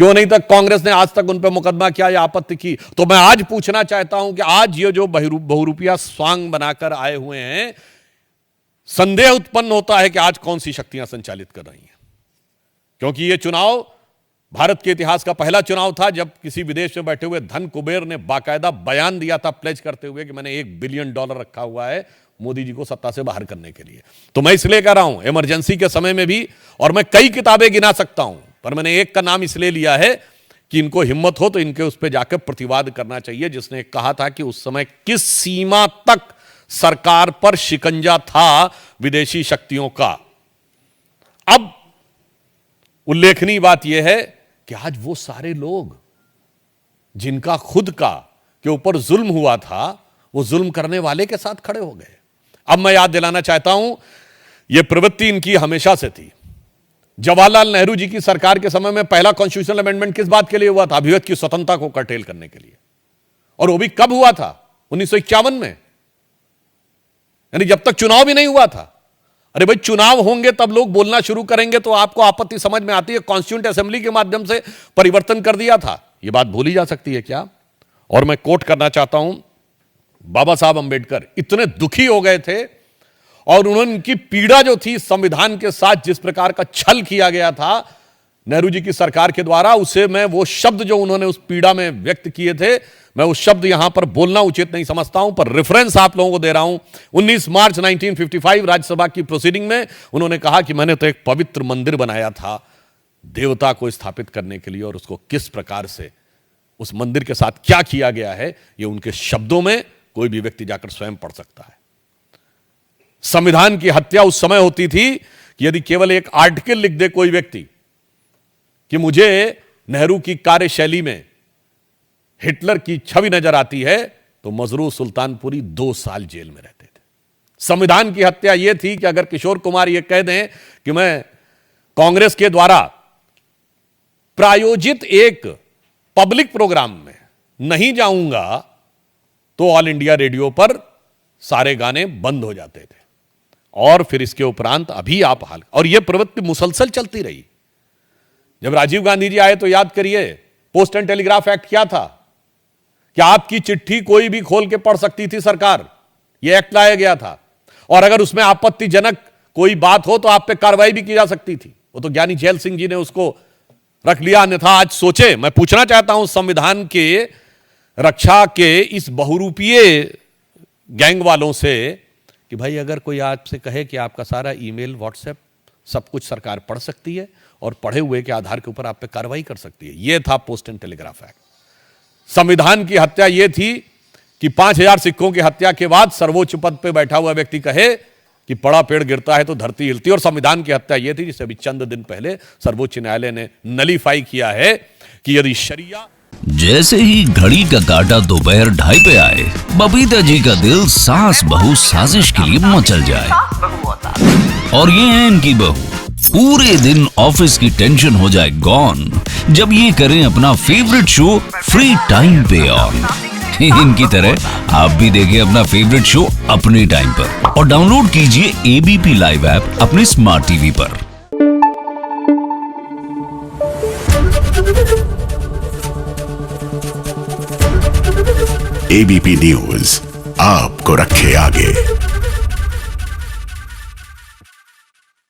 क्यों नहीं तक कांग्रेस ने आज तक उन पर मुकदमा किया या आपत्ति की? तो मैं आज पूछना चाहता हूं कि आज ये जो बहुरूपिया स्वांग बनाकर आए हुए हैं, संदेह उत्पन्न होता है कि आज कौन सी शक्तियां संचालित कर रही हैं। क्योंकि यह चुनाव भारत के इतिहास का पहला चुनाव था जब किसी विदेश में बैठे हुए धन कुबेर ने बाकायदा बयान दिया था प्लेज करते हुए कि मैंने $1 बिलियन रखा हुआ है मोदी जी को सत्ता से बाहर करने के लिए। तो मैं इसलिए कह रहा हूं, इमरजेंसी के समय में भी, और मैं कई किताबें गिना सकता हूं, पर मैंने एक का नाम इसलिए लिया है कि इनको हिम्मत हो तो इनके उस पर जाकर प्रतिवाद करना चाहिए, जिसने कहा था कि उस समय किस सीमा तक सरकार पर शिकंजा था विदेशी शक्तियों का। अब उल्लेखनीय बात यह है कि आज वो सारे लोग जिनका खुद का के ऊपर जुल्म हुआ था, वो जुल्म करने वाले के साथ खड़े हो गए। अब मैं याद दिलाना चाहता हूं, यह प्रवृत्ति इनकी हमेशा से थी। जवाहरलाल नेहरू जी की सरकार के समय में पहला कॉन्स्टिट्यूशनल अमेंडमेंट किस बात के लिए हुआ था? अभिव्यक्ति की स्वतंत्रता को कर्टेल करने के लिए। और वो भी कब हुआ था? 1951 में, यानी जब तक चुनाव भी नहीं हुआ था। अरे भाई, चुनाव होंगे तब लोग बोलना शुरू करेंगे तो आपको आपत्ति समझ में आती है। कॉन्स्टिट्यूएंट असेंबली के माध्यम से परिवर्तन कर दिया था, यह बात भूली जा सकती है क्या? और मैं कोट करना चाहता हूं, बाबा साहब अंबेडकर इतने दुखी हो गए थे और उन्होंने उनकी पीड़ा जो थी संविधान के साथ जिस प्रकार का छल किया गया था नेहरू जी की सरकार के द्वारा, उसे मैं वो शब्द जो उन्होंने उस पीड़ा में व्यक्त किए थे, मैं उस शब्द यहां पर बोलना उचित नहीं समझता हूं, पर रेफरेंस आप लोगों को दे रहा हूं। 19 मार्च 1955 राज्यसभा की प्रोसीडिंग में उन्होंने कहा कि मैंने तो एक पवित्र मंदिर बनाया था देवता को स्थापित करने के लिए, और उसको किस प्रकार से उस मंदिर के साथ क्या किया गया है, यह उनके शब्दों में कोई भी व्यक्ति जाकर स्वयं पढ़ सकता है। संविधान की हत्या उस समय होती थी कि यदि केवल एक आर्टिकल लिख दे कोई व्यक्ति कि मुझे नेहरू की कार्यशैली में हिटलर की छवि नजर आती है, तो मजरूर सुल्तानपुरी 2 साल जेल में रहते थे। संविधान की हत्या यह थी कि अगर किशोर कुमार यह कह दें कि मैं कांग्रेस के द्वारा प्रायोजित एक पब्लिक प्रोग्राम में नहीं जाऊंगा, तो ऑल इंडिया रेडियो पर सारे गाने बंद हो जाते थे। और फिर इसके उपरांत अभी आप हाल, और यह प्रवृत्ति मुसलसल चलती रही। जब राजीव गांधी जी आए तो याद करिए, पोस्ट एंड टेलीग्राफ एक्ट क्या था कि आपकी चिट्ठी कोई भी खोल के पढ़ सकती थी सरकार, यह एक्ट लाया गया था। और अगर उसमें आपत्तिजनक कोई बात हो तो आप पे कार्रवाई भी की जा सकती थी। वो तो ज्ञानी झैल सिंह जी ने उसको रख लिया, अन्यथा आज सोचे। मैं पूछना चाहता हूं संविधान के रक्षा के इस बहुरूपीय गैंग वालों से कि भाई, अगर कोई आपसे कहे कि आपका सारा ईमेल, व्हाट्सएप, सब कुछ सरकार पढ़ सकती है और पढ़े हुए के आधार के ऊपर आप पे कार्रवाई कर सकती है। यह था पोस्ट एंड टेलीग्राफ एक्ट। संविधान की हत्या यह थी कि 5000 सिखों की हत्या के बाद सर्वोच्च पद पे बैठा हुआ व्यक्ति कहे कि बड़ा पेड़ गिरता है तो धरती हिलती है। और संविधान की हत्या यह थी जिसे अभी चंद दिन पहले सर्वोच्च न्यायालय ने नलीफाई किया है कि यदि शरिया। जैसे ही घड़ी का काटा दोपहर 2:30 पे आए, बबीता जी का दिल सास बहू साजिश के लिए मचल जाए। और ये है इनकी बहू, पूरे दिन ऑफिस की टेंशन हो जाए गॉन जब ये करें अपना फेवरेट शो फ्री टाइम पे ऑन। इनकी तरह आप भी देखिए अपना फेवरेट शो अपने टाइम पर और डाउनलोड कीजिए एबीपी लाइव ऐप अपने स्मार्ट टीवी पर। एबीपी न्यूज आपको रखे आगे।